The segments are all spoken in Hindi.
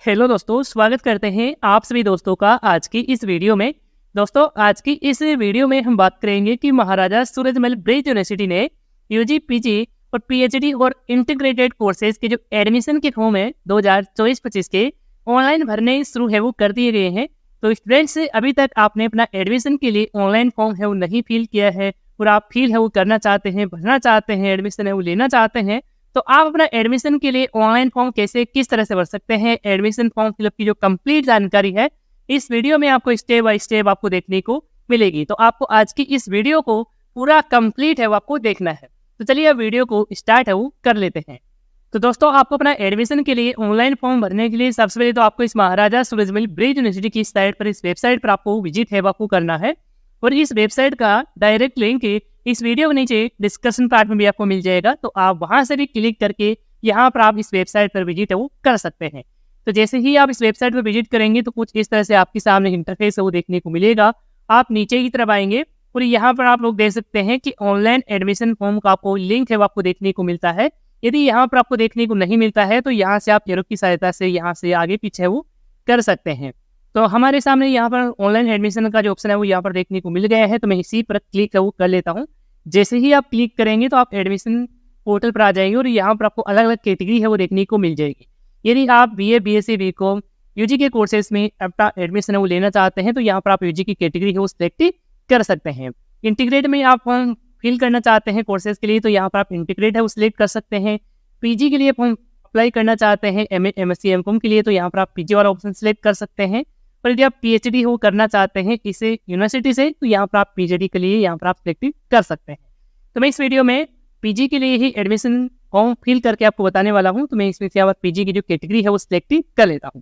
हेलो दोस्तों, स्वागत करते हैं आप सभी दोस्तों का आज की इस वीडियो में। दोस्तों, आज की इस वीडियो में हम बात करेंगे कि महाराजा सूरजमल ब्रिज यूनिवर्सिटी ने यूजी, पीजी और पीएचडी और इंटीग्रेटेड कोर्सेज के जो एडमिशन के फॉर्म है 2024-25 के ऑनलाइन भरने शुरू है वो कर दिए गए हैं। तो स्टूडेंट्स, अभी तक आपने अपना एडमिशन के लिए ऑनलाइन फॉर्म है वो नहीं फिल किया है और आप फिल है वो करना चाहते हैं, भरना चाहते हैं, एडमिशन है वो लेना चाहते हैं, तो आप अपना एडमिशन के लिए ऑनलाइन फॉर्म कैसे किस तरह से भर सकते हैं, एडमिशन फॉर्म फिलअप की जो कंप्लीट जानकारी है इस वीडियो में आपको स्टेप बाय स्टेप आपको देखने को मिलेगी। तो आपको आज की इस वीडियो को पूरा कंप्लीट है वो आपको देखना है। तो चलिए अब वीडियो को स्टार्ट है वो कर लेते हैं। तो दोस्तों, आपको अपना एडमिशन के लिए ऑनलाइन फॉर्म भरने के लिए सबसे पहले तो आपको इस महाराजा सूरजमल ब्रिज यूनिवर्सिटी की साइट पर, इस वेबसाइट पर आपको विजिट है वो आपको करना है। और इस वेबसाइट का डायरेक्ट लिंक इस वीडियो के नीचे डिस्कशन पार्ट में भी आपको मिल जाएगा, तो आप वहां से भी क्लिक करके यहाँ पर आप इस वेबसाइट पर विजिट है वो कर सकते हैं। तो जैसे ही आप इस वेबसाइट पर विजिट करेंगे तो कुछ इस तरह से आपके सामने इंटरफेस है वो देखने को मिलेगा। आप नीचे की तरफ आएंगे और यहाँ पर आप लोग देख सकते हैं कि ऑनलाइन एडमिशन फॉर्म का आपको लिंक है वो आपको देखने को मिलता है। यदि यहाँ पर आपको देखने को नहीं मिलता है तो यहाँ से आप एरो की सहायता से यहाँ से आगे पीछे वो कर सकते हैं। तो हमारे सामने यहाँ पर ऑनलाइन एडमिशन का जो ऑप्शन है वो यहाँ पर देखने को मिल गया है, तो मैं इसी पर क्लिक वो कर लेता हूँ। जैसे ही आप क्लिक करेंगे तो आप एडमिशन पोर्टल पर आ जाएंगे और यहाँ पर आपको अलग अलग कैटेगरी है वो देखने को मिल जाएगी। यदि आप बीए, बीएससी, बीकॉम, यूजी के कोर्सेज में अपना एडमिशन है वो लेना चाहते हैं तो यहाँ पर आप यूजी की कैटेगरी है वो सिलेक्ट कर सकते हैं। इंटीग्रेट में आप फॉर्म फिल करना चाहते हैं कोर्सेज के लिए तो यहाँ पर आप इंटीग्रेट है वो सिलेक्ट कर सकते हैं। पीजी के लिए फॉर्म अप्लाई करना चाहते हैं, एमए, एमएससी, एमकॉम के लिए तो यहाँ पर आप पीजी वाला ऑप्शन सिलेक्ट कर सकते हैं। पर यदि आप पीएचडी हो करना चाहते हैं इसे यूनिवर्सिटी से तो यहाँ पर आप पीएचडी के लिए यहाँ पर आप सिलेक्ट कर सकते हैं। तो मैं इस वीडियो में पीजी के लिए ही एडमिशन फॉर्म फिल करके आपको बताने वाला हूँ, तो मैं इसमें से पीजी की जो कैटेगरी है वो सिलेक्ट कर लेता हूँ।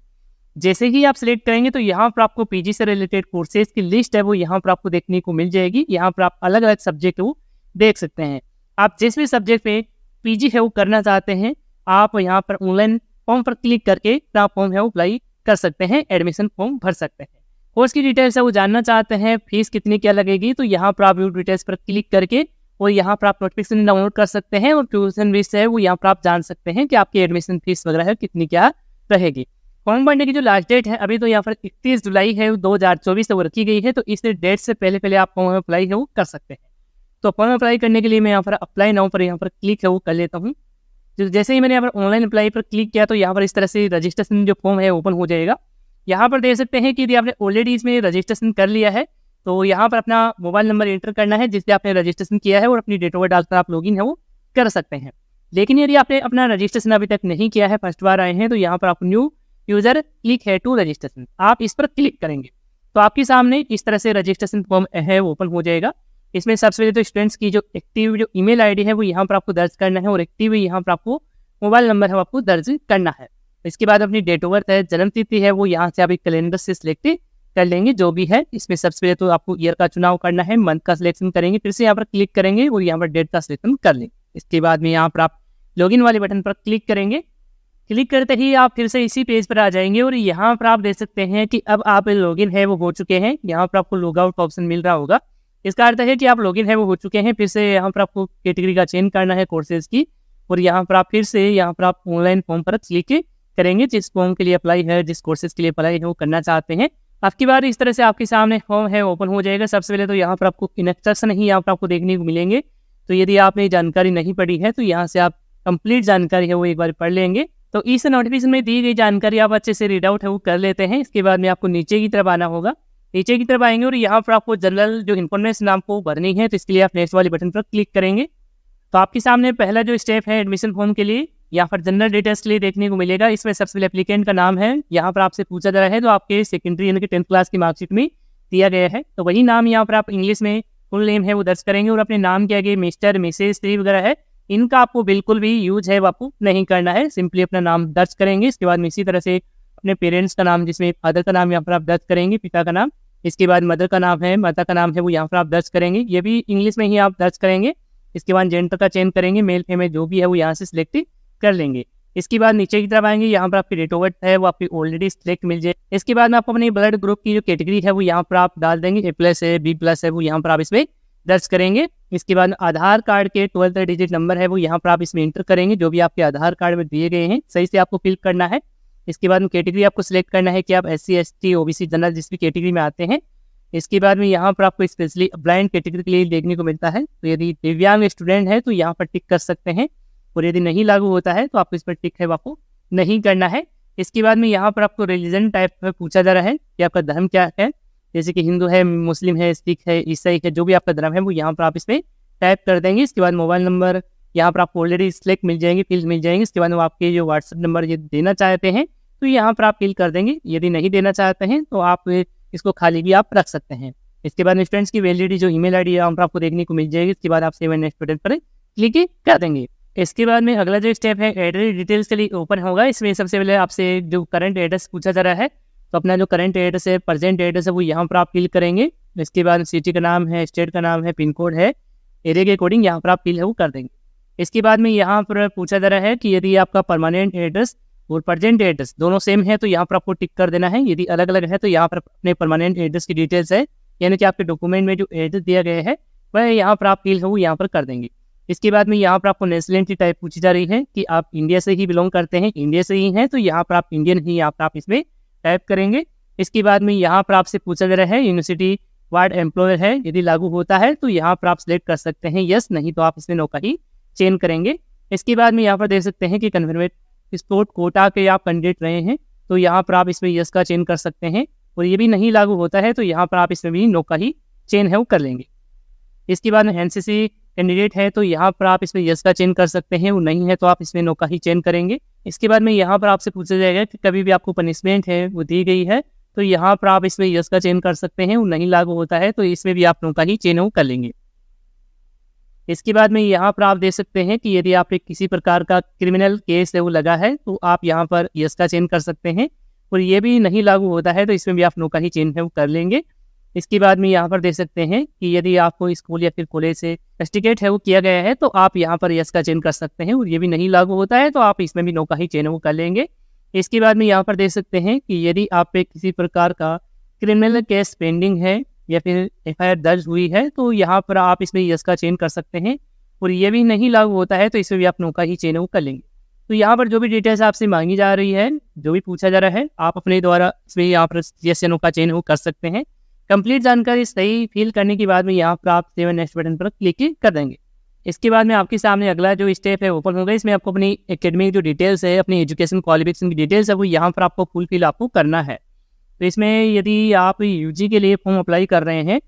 जैसे ही आप सिलेक्ट करेंगे तो यहाँ पर आपको पीजी से रिलेटेड कोर्सेज की लिस्ट है वो यहाँ पर आपको देखने को मिल जाएगी। यहाँ पर आप अलग अलग सब्जेक्ट वो देख सकते हैं। आप जिस भी सब्जेक्ट पे पीजी है वो करना चाहते हैं आप यहाँ पर ऑनलाइन फॉर्म पर क्लिक करके अपना फॉर्म है वो अप्लाई कर सकते हैं, एडमिशन फॉर्म भर सकते हैं। कोर्स की डिटेल्स है वो जानना चाहते हैं, फीस कितनी क्या लगेगी, तो यहाँ पर आप व्यू डिटेल्स पर क्लिक करके और यहाँ पर आप नोटिफिकेशन डाउनलोड कर सकते हैं और ट्यूशन फीस है वो यहाँ पर आप जान सकते हैं कि आपकी एडमिशन फीस वगैरह है कितनी क्या रहेगी। फॉर्म भरने की जो लास्ट डेट है अभी तो यहाँ पर 31 जुलाई है 2024 से वो रखी गई है, तो इस डेट से पहले आप फॉर्म अप्लाई है वो कर सकते हैं। तो फॉर्म अप्लाई करने के लिए मैं यहाँ पर अप्लाई नाउ पर यहाँ पर क्लिक है वो कर लेता हूँ। जैसे ही मैंने यहाँ पर ऑनलाइन अप्लाई पर क्लिक किया तो यहाँ पर इस तरह से रजिस्ट्रेशन जो फॉर्म है ओपन हो जाएगा। यहाँ पर देख सकते हैं कि यदि आपने ऑलरेडी इसमें रजिस्ट्रेशन कर लिया है तो यहाँ पर अपना मोबाइल नंबर एंटर करना है जिससे आपने रजिस्ट्रेशन किया है और अपनी डेट ऑफ बर्थ डालकर आप लॉगिन है वो कर सकते हैं। लेकिन यदि आपने अपना रजिस्ट्रेशन अभी तक नहीं किया है, फर्स्ट बार आए हैं, तो यहाँ पर आप न्यू यूजर क्लिक है टू रजिस्ट्रेशन, आप इस पर क्लिक करेंगे तो आपके सामने इस तरह से रजिस्ट्रेशन फॉर्म है ओपन हो जाएगा। इसमें सबसे पहले तो स्टूडेंट्स की जो एक्टिव जो ईमेल आईडी है वो यहाँ पर आपको दर्ज करना है और एक्टिव यहाँ पर आपको मोबाइल नंबर है वो आपको दर्ज करना है। इसके बाद अपनी डेट ऑफ बर्थ है, जन्म तिथि है वो यहाँ से आप एक कैलेंडर से सिलेक्ट कर लेंगे जो भी है। इसमें सबसे पहले तो आपको ईयर का चुनाव करना है, मंथ का सिलेक्शन करेंगे, फिर से यहाँ पर क्लिक करेंगे और यहाँ पर डेट का सिलेक्शन कर लेंगे। इसके बाद में यहाँ पर आप लॉगिन वाले बटन पर क्लिक करेंगे। क्लिक करते ही आप फिर से इसी पेज पर आ जाएंगे और यहाँ पर आप देख सकते हैं कि अब आप लॉगिन है वो हो चुके हैं। यहाँ पर आपको लॉग आउट का ऑप्शन मिल रहा होगा, इसका अर्थ है कि आप लॉगिन है वो हो चुके हैं। फिर से यहाँ पर आपको कैटेगरी का चेंज करना है कोर्सेज की और यहाँ पर आप फिर से यहाँ पर आप ऑनलाइन फॉर्म पर क्लिक करेंगे जिस फॉर्म के लिए अप्लाई है, जिस कोर्सेज के लिए अप्लाई है वो करना चाहते हैं। आपकी बार इस तरह से आपके सामने फॉर्म है ओपन हो जाएगा। सबसे पहले तो यहाँ पर आपको इंस्ट्रक्शन ही यहाँ पर आपको देखने को मिलेंगे, तो यदि आपने जानकारी नहीं पढ़ी है तो यहाँ से आप कंप्लीट जानकारी है वो एक बार पढ़ लेंगे। तो इस नोटिफिकेशन में दी गई जानकारी आप अच्छे से रीड आउट है वो कर लेते हैं। इसके बाद में आपको नीचे की तरफ आना होगा, नीचे की तरफ आएंगे और यहाँ पर आपको जनरल जो इन्फॉर्मेशन आपको भरनी है तो इसके लिए आप नेक्स्ट वाले बटन पर क्लिक करेंगे। तो आपके सामने पहला जो स्टेप है एडमिशन फॉर्म के लिए यहाँ पर जनरल डिटेल्स के लिए देखने को मिलेगा। इसमें सबसे पहले एप्लीकेंट का नाम है, यहाँ पर आपसे पूछा जा रहा है तो आपके सेकेंडरी यानी कि 10th क्लास की मार्कशीट में दिया गया है, तो वही नाम यहाँ पर आप इंग्लिश में फुल नेम है वो दर्ज करेंगे और अपने नाम के आगे मिस्टर, मिसेज, श्री वगैरह है इनका आपको बिल्कुल भी यूज है वो आपको नहीं करना है, सिंपली अपना नाम दर्ज करेंगे। इसके बाद में इसी तरह से अपने पेरेंट्स का नाम, जिसमें फादर का नाम यहाँ पर आप दर्ज करेंगे, पिता का नाम, इसके बाद मदर का नाम है, माता का नाम है वो यहाँ पर आप दर्ज करेंगे, ये भी इंग्लिश में ही आप दर्ज करेंगे। इसके बाद जेंडर का चेंज करेंगे, मेल फीमेल जो भी है वो यहाँ से सिलेक्ट कर लेंगे। इसके बाद नीचे की तरफ आएंगे, यहाँ पर आपकी डेट ऑफ बर्थ है वो आपकी ऑलरेडी सिलेक्ट मिल जाए। इसके बाद में आपको अपने ब्लड ग्रुप की जो कैटेगरी है वो यहाँ पर आप डाल देंगे, A+ है, B+ है वो यहाँ पर आप इसमें दर्ज करेंगे। इसके बाद आधार कार्ड के 12 डिजिट नंबर है वो यहाँ पर आप इसमें इंटर करेंगे, जो भी आपके आधार कार्ड में दिए गए हैं सही से आपको फिल करना है। इसके बाद में कैटेगरी आपको सिलेक्ट करना है कि आप SC ST OBC जनरल जिस भी कैटेगरी में आते हैं। इसके बाद में यहाँ पर आपको स्पेशली ब्लाइंड कैटेगरी के लिए देखने को मिलता है, तो यदि दिव्यांग स्टूडेंट है तो यहाँ पर टिक कर सकते हैं, और यदि नहीं लागू होता है तो आपको इस पर टिक है आपको नहीं करना है। इसके बाद में यहाँ पर आपको रिलीजन टाइप में पूछा जा रहा है कि आपका धर्म क्या है, जैसे कि हिंदू है, मुस्लिम है, सिख है, ईसाई है, जो भी आपका धर्म है वो यहाँ पर आप इसमें टाइप कर देंगे। इसके बाद मोबाइल नंबर यहाँ पर आपको ऑलरेडी सिलेक्ट मिल जाएंगे, फील्ड मिल जाएंगे। इसके बाद आपके जो व्हाट्सएप नंबर ये देना चाहते हैं तो यहाँ पर आप फिल कर देंगे, यदि नहीं देना चाहते हैं तो आप इसको खाली भी आप रख सकते हैं। इसके बाद स्टूडेंट्स की वैलिडिटी जो ईमेल आईडी यहाँ पर आपको देखने को मिल जाएगी। इसके बाद आप सेव एंड नेक्स्ट बटन पर क्लिक कर देंगे। इसके बाद में अगला जो स्टेप है एड्रेस डिटेल्स के लिए ओपन होगा। इसमें सबसे पहले आपसे जो करंट एड्रेस पूछा जा रहा है, तो अपना जो करंट एड्रेस है, प्रेजेंट एड्रेस है, वो यहाँ पर आप फिल करेंगे। इसके बाद सिटी का नाम है, स्टेट का नाम है, पिन कोड है, एरिया के अकॉर्डिंग यहाँ पर आप फिल है वो कर देंगे। इसके बाद में यहाँ पर पूछा जा रहा है कि यदि आपका परमानेंट एड्रेस और प्रेजेंट एड्रेस दोनों सेम है तो यहाँ पर आपको टिक कर देना है। यदि अलग अलग है तो यहाँ पर अपने परमानेंट एड्रेस की डिटेल्स है, यानी कि आपके डॉक्यूमेंट में जो एड्रेस दिया गया है वह यहाँ पर आप फिल है वो यहाँ पर कर देंगे। इसके बाद में यहाँ पर आपको नेशनलिटी टाइप पूछी जा रही है कि आप इंडिया से ही बिलोंग करते हैं, इंडिया से ही हैं, तो यहाँ पर आप इंडियन ही यहाँ पर आप इसमें टाइप करेंगे। इसके बाद में यहाँ पर आपसे पूछा जा रहा है यूनिवर्सिटी वार्ड एम्प्लॉयर है, यदि लागू होता है तो यहाँ पर आप सिलेक्ट कर सकते हैं यस, नहीं तो आप इसमें नो का ही चेंज करेंगे। इसके बाद में यहाँ पर देख सकते हैं कि कन्वर्ट स्पोर्ट कोटा के आप कैंडिडेट रहे हैं, तो यहाँ पर आप इसमें यस का चेंज कर सकते हैं, और ये भी नहीं लागू होता है तो यहाँ पर आप इसमें भी नो का ही चेंज है वो कर लेंगे। इसके बाद में एनसीसी कैंडिडेट है तो यहाँ पर आप इसमें यस का चेंज कर सकते हैं, वो नहीं है तो आप इसमें नो का ही चेंज करेंगे। इसके बाद में यहाँ पर आपसे पूछा जाएगा कि कभी भी आपको पनिशमेंट है वो दी गई है, तो यहाँ पर आप इसमें यस का चेंज कर सकते हैं, वो नहीं लागू होता है तो इसमें भी आप नो का ही चेंज वो कर लेंगे। इसके बाद में यहाँ पर आप देख सकते हैं कि यदि आप पे किसी प्रकार का क्रिमिनल केस है वो लगा है तो आप यहाँ पर यस का चेंज कर सकते हैं, और ये भी नहीं लागू होता है तो इसमें भी आप नो का ही चेंज है वो कर लेंगे। इसके बाद में यहाँ पर देख सकते हैं कि यदि आपको स्कूल या फिर कॉलेज से सर्टिफिकेट है वो किया गया है तो आप यहाँ पर यस का चेंज कर सकते हैं, और ये भी नहीं लागू होता है तो आप इसमें भी नो का ही चेंज वो कर लेंगे। इसके बाद में यहाँ पर देख सकते हैं कि यदि आप पे किसी प्रकार का क्रिमिनल केस पेंडिंग है या फिर FIR दर्ज हुई है तो यहाँ पर आप इसमें यस का चेंज कर सकते हैं, और ये भी नहीं लागू होता है तो इसमें भी आप नो का ही चेंज वो कर लेंगे। तो यहाँ पर जो भी डिटेल्स आपसे मांगी जा रही है, जो भी पूछा जा रहा है, आप अपने द्वारा इसमें यहाँ पर यस या नो का चेंज वो कर सकते हैं। कंप्लीट जानकारी सही फिल करने के बाद में यहाँ पर आप सेव एंड नेक्स्ट बटन पर क्लिक कर देंगे। इसके बाद में आपके सामने अगला जो स्टेप है ओपन होगा। इसमें आपको अपनी एकेडमिक जो डिटेल्स है, अपनी एजुकेशन क्वालिफिकेशन की डिटेल्स है वो यहाँ पर आपको फुल फिल आपको करना है। तो इसमें यदि आप UG के लिए फॉर्म अप्लाई कर रहे हैं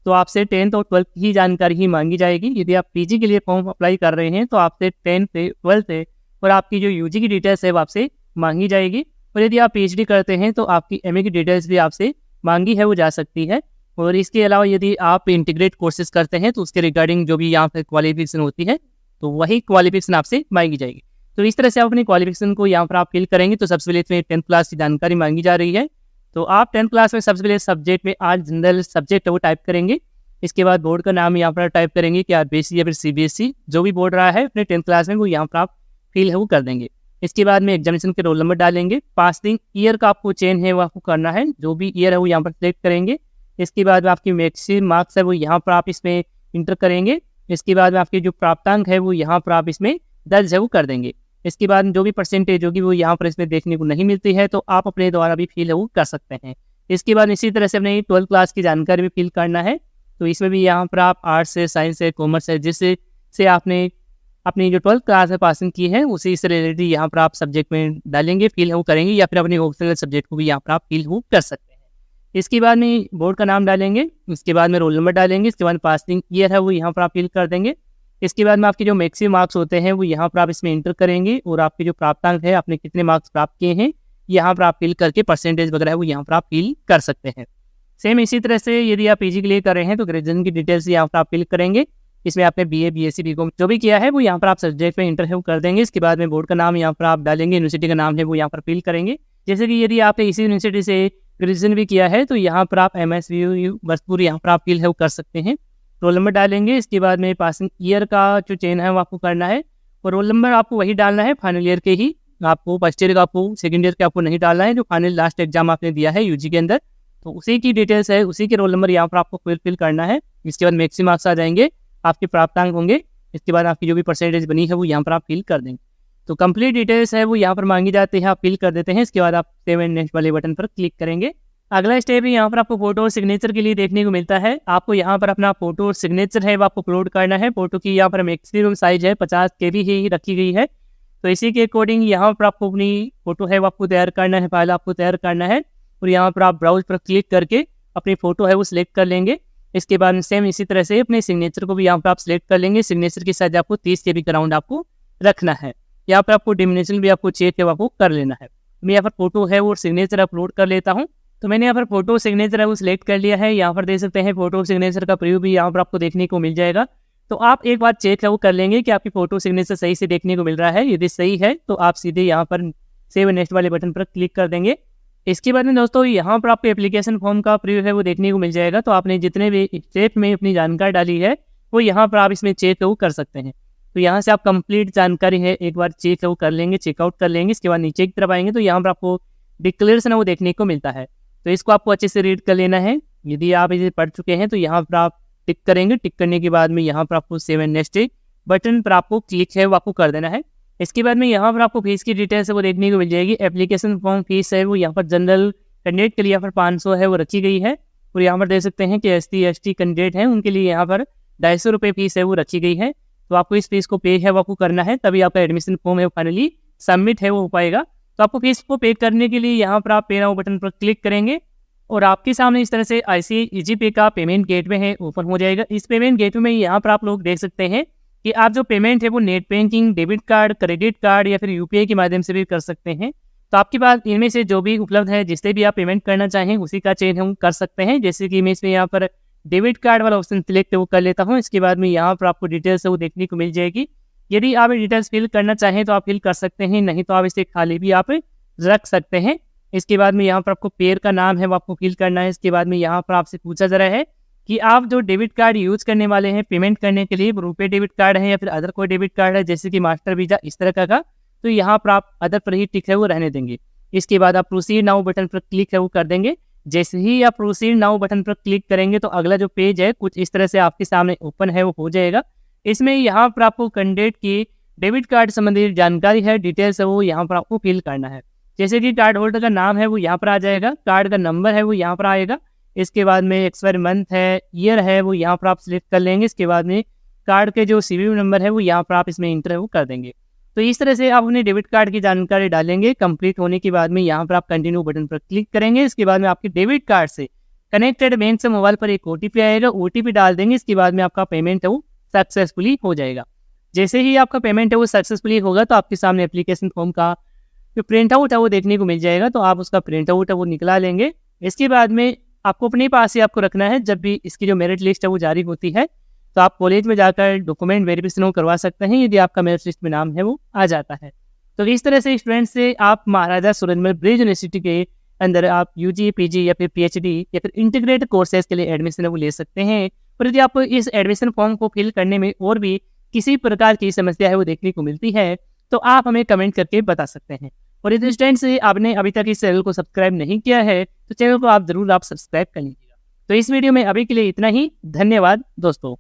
तो आपसे 10th और 12th की जानकारी ही मांगी जाएगी। यदि आप PG के लिए फॉर्म अप्लाई कर रहे हैं तो आपसे 10th 12th और आपकी जो UG की डिटेल्स है वो आपसे मांगी जाएगी, और यदि आप PhD करते हैं तो आपकी MA की डिटेल्स भी आपसे मांगी है वो जा सकती है। और इसके अलावा यदि आप इंटीग्रेट कोर्सेज करते हैं तो उसके रिगार्डिंग जो भी यहाँ पर क्वालिफिकेशन होती है तो वही क्वालिफिकेशन आपसे मांगी जाएगी। तो इस तरह से आप अपनी क्वालिफिकेशन को यहाँ पर आप फिल करेंगे। तो सबसे पहले इसमें 10th क्लास की जानकारी मांगी जा रही है, तो आप 10th क्लास में सबसे पहले सब्जेक्ट में आज जनरल सब्जेक्ट है वो टाइप करेंगे। इसके बाद बोर्ड का नाम यहाँ पर टाइप करेंगे कि RBSE या फिर CBSE जो भी बोर्ड रहा है अपने 10th क्लास में वो यहाँ पर आप फिल है वो कर देंगे। इसके बाद में एग्जामिनेशन के रोल नंबर डालेंगे, पासिंग ईयर का आपको चेंज है वो आपको करना है, जो भी ईयर है वो यहाँ पर सिलेक्ट करेंगे। इसके बाद में आपकी मैक्सिमम मार्क्स है वो यहाँ पर आप इसमें इंटर करेंगे। इसके बाद में आपके जो प्राप्तांक है वो यहाँ पर आप इसमें दर्ज है वो कर देंगे। इसके बाद जो भी परसेंटेज होगी वो यहाँ पर इसमें देखने को नहीं मिलती है तो आप अपने द्वारा भी फिल है वो कर सकते हैं। इसके बाद इसी तरह से अपने 12th क्लास की जानकारी भी फिल करना है, तो इसमें भी यहाँ पर आप आर्ट्स है, साइंस है, कॉमर्स है, जिससे आपने अपनी जो 12th क्लास में पासिंग की है उसी से रिलेटेड यहाँ पर आप सब्जेक्ट में डालेंगे, फिल है वो करेंगे, या फिर अपने ऑप्शनल सब्जेक्ट को भी यहाँ पर आप फिल हो कर सकते हैं। इसके बाद में बोर्ड का नाम डालेंगे, इसके बाद में रोल नंबर डालेंगे, इसके बाद पासिंग ईयर है वो यहाँ पर आप फिल कर देंगे। इसके बाद में आपके जो मैक्सिमम मार्क्स होते हैं वो यहाँ पर आप इसमें इंटर करेंगे, और आपके जो प्राप्तांक है आपने कितने मार्क्स प्राप्त किए हैं यहाँ पर आप फिल करके परसेंटेज वगैरह है वो यहाँ पर आप फिल कर सकते हैं। सेम इसी तरह से यदि आप PG के लिए कर रहे हैं तो ग्रेजुएशन की डिटेल्स यहाँ पर आप फिल करेंगे। इसमें आपने BA BSc BCom जो भी किया है वो यहाँ पर आप सब्जेक्ट में इंटर कर देंगे। इसके बाद में बोर्ड का नाम यहाँ पर आप डालेंगे, यूनिवर्सिटी का नाम है वो यहाँ पर फिल करेंगे। जैसे कि यदि आपने इसी यूनिवर्सिटी से ग्रेजुएशन भी किया है तो यहाँ पर आप MSU वर्षपुर यहाँ पर आप फिल है कर सकते हैं। रोल नंबर डालेंगे, इसके बाद में पासिंग ईयर का जो चेंज है वो आपको करना है, और रोल नंबर आपको वही डालना है फाइनल ईयर के ही, आपको फर्स्ट ईयर का आपको सेकंड ईयर के आपको नहीं डालना है, जो फाइनल लास्ट एग्जाम आपने दिया है UG के अंदर तो उसी की डिटेल्स है, उसी के रोल नंबर यहाँ पर आपको फिल करना है। इसके बाद मैक्सिमम मार्क्स आ जाएंगे, आपके प्राप्तांक होंगे, इसके बाद आपकी जो भी परसेंटेज बनी है वो यहाँ पर आप फिल कर देंगे। तो कंप्लीट डिटेल्स है वो यहाँ पर मांगी जाती है, आप फिल कर देते हैं। इसके बाद आप सेव एंड नेक्स्ट वाले बटन पर क्लिक करेंगे। अगला स्टेप है यहाँ पर आपको फोटो और सिग्नेचर के लिए देखने को मिलता है। आपको यहाँ पर अपना फोटो और सिग्नेचर है वो आपको अपलोड करना है। फोटो की यहाँ पर मैक्सिमम साइज है 50 KB ही रखी गई है, तो इसी के अकॉर्डिंग यहाँ पर आपको अपनी फोटो है वो आपको तैयार करना है, फाइल आपको तैयार करना है। और यहाँ पर आप ब्राउज पर क्लिक करके अपनी फोटो है वो सिलेक्ट कर लेंगे। इसके बाद सेम इसी तरह से अपने सिग्नेचर को भी यहाँ पर आप सिलेक्ट कर लेंगे। सिग्नेचर की साइज आपको 30 KB का राउंड आपको रखना है। यहाँ पर आपको डिमिनेशन भी आपको चेक है आपको कर लेना है। मैं यहाँ पर फोटो है वो सिग्नेचर अपलोड कर लेता हूँ। तो मैंने यहाँ पर फोटो सिग्नेचर है वो सिलेक्ट कर लिया है। यहाँ पर देख सकते हैं फोटो सिग्नेचर का प्रीव्यू भी यहाँ पर आपको देखने को मिल जाएगा। तो आप एक बार चेक है वो कर लेंगे कि आपकी फोटो सिग्नेचर सही से देखने को मिल रहा है। यदि सही है तो आप सीधे यहाँ पर सेव नेक्स्ट वाले बटन पर क्लिक कर देंगे। इसके बाद में दोस्तों यहाँ पर आपको एप्लीकेशन फॉर्म का प्रीव्यू है वो देखने को मिल जाएगा। तो आपने जितने भी स्टेप में अपनी जानकारी डाली है वो यहाँ पर आप इसमें चेक वो कर सकते हैं। तो यहाँ से आप कंप्लीट जानकारी है एक बार चेक वो कर लेंगे, चेकआउट कर लेंगे। इसके बाद नीचे की तरफ आएंगे तो यहाँ पर आपको डिक्लेरेशन है वो देखने को मिलता है। तो इसको आपको अच्छे से रीड कर लेना है। यदि आप इसे पढ़ चुके हैं तो यहाँ पर आप टिक करेंगे। टिक करने के बाद में यहाँ पर आपको सेव एंड नेक्स्ट बटन पर आपको क्लिक है वो आपको कर देना है। इसके बाद में यहाँ पर आपको फीस की डिटेल्स है वो देखने को मिल जाएगी। एप्लीकेशन फॉर्म फीस है वो यहाँ पर जनरल कैंडिडेट के लिए यहाँ पर 500 है वो रखी गई है। और यहाँ पर देख सकते हैं कि SC/ST कैंडिडेट हैं उनके लिए यहाँ पर 250 रुपये फीस है वो रखी गई है। तो आपको इस फीस को पे है वो आपको करना है, तभी आपका एडमिशन फॉर्म है वो फाइनली सबमिट है वो हो पाएगा। तो आपको फीस को पे करने के लिए यहाँ पर आप पे नाउ बटन पर क्लिक करेंगे और आपके सामने इस तरह से ICICI ईजी पे का पेमेंट गेटवे है ओपन हो जाएगा। इस पेमेंट गेटवे में यहाँ पर आप लोग देख सकते हैं कि आप जो पेमेंट है वो net banking, debit card, credit card या फिर UPI के माध्यम से भी कर सकते हैं। तो आपके पास इनमें से जो भी उपलब्ध है, जिससे भी आप पेमेंट करना चाहें उसी का चयन हम कर सकते हैं। जैसे कि मैं इसमें यहाँ पर डेबिट कार्ड वाला ऑप्शन सिलेक्ट वो कर लेता हूँ। इसके बाद में यहाँ पर आपको डिटेल्स वो देखने को मिल जाएगी। यदि आप डिटेल्स फिल करना चाहें तो आप फिल कर सकते हैं, नहीं तो आप इसे खाली भी आप रख सकते हैं। इसके बाद में यहाँ पर आपको पेयर का नाम है वो आपको फिल करना है। इसके बाद में यहाँ पर आपसे पूछा जा रहा है कि आप जो डेबिट कार्ड यूज करने वाले हैं पेमेंट करने के लिए, रुपए डेबिट कार्ड है या फिर अदर कोई डेबिट कार्ड है जैसे कि मास्टर वीजा इस तरह का, तो यहाँ पर आप अदर पर ही टिक है वो रहने देंगे। इसके बाद आप प्रोसीड नाउ बटन पर क्लिक है वो कर देंगे। जैसे ही आप प्रोसीड नाउ बटन पर क्लिक करेंगे तो अगला जो पेज है कुछ इस तरह से आपके सामने ओपन है वो हो जाएगा। इसमें यहाँ पर आपको कैंडिडेट की डेबिट कार्ड संबंधी जानकारी है, डिटेल्स है वो यहाँ पर आपको फिल करना है। जैसे कि कार्ड होल्डर का नाम है वो यहाँ पर आ जाएगा, कार्ड का नंबर है वो यहाँ पर आएगा। इसके बाद में एक्सपायरी मंथ है, ईयर है वो यहाँ पर आप सिलेक्ट कर लेंगे। इसके बाद में कार्ड के जो CVV नंबर है वो यहाँ पर आप इसमें इंटर है वो कर देंगे। तो इस तरह से आप अपने डेबिट कार्ड की जानकारी डालेंगे। कंप्लीट होने के बाद में यहाँ पर आप कंटिन्यू बटन पर क्लिक करेंगे। इसके बाद में आपके डेबिट कार्ड से कनेक्टेड बैंक से मोबाइल पर एक OTP आएगा, OTP डाल देंगे। इसके बाद में आपका पेमेंट है वो सक्सेसफुली हो जाएगा। जैसे ही आपका पेमेंट है वो सक्सेसफुली होगा तो आपके सामने एप्लीकेशन फॉर्म का जो प्रिंट आउट है वो देखने को मिल जाएगा। तो आप उसका प्रिंट आउट है वो निकला लेंगे। इसके बाद में आपको अपने पास ही आपको रखना है। जब भी इसकी जो मेरिट लिस्ट है वो जारी होती है तो आप कॉलेज में जाकर डॉक्यूमेंट वेरिफिकेशन करवा सकते हैं यदि आपका मेरिट लिस्ट में नाम है वो आ जाता है। तो इस तरह से स्टूडेंट से आप महाराजा सूरजमल ब्रिज यूनिवर्सिटी के अंदर आप UG, PG या फिर PhD या फिर इंटीग्रेटेड कोर्सेज के लिए एडमिशन है वो ले सकते हैं। और यदि आपको इस एडमिशन फॉर्म को फिल करने में और भी किसी प्रकार की समस्या है वो देखने को मिलती है तो आप हमें कमेंट करके बता सकते हैं। और यदि स्टूडेंट से आपने अभी तक इस चैनल को सब्सक्राइब नहीं किया है तो चैनल को आप जरूर सब्सक्राइब कर लीजिएगा। तो इस वीडियो में अभी के लिए इतना ही। धन्यवाद दोस्तों।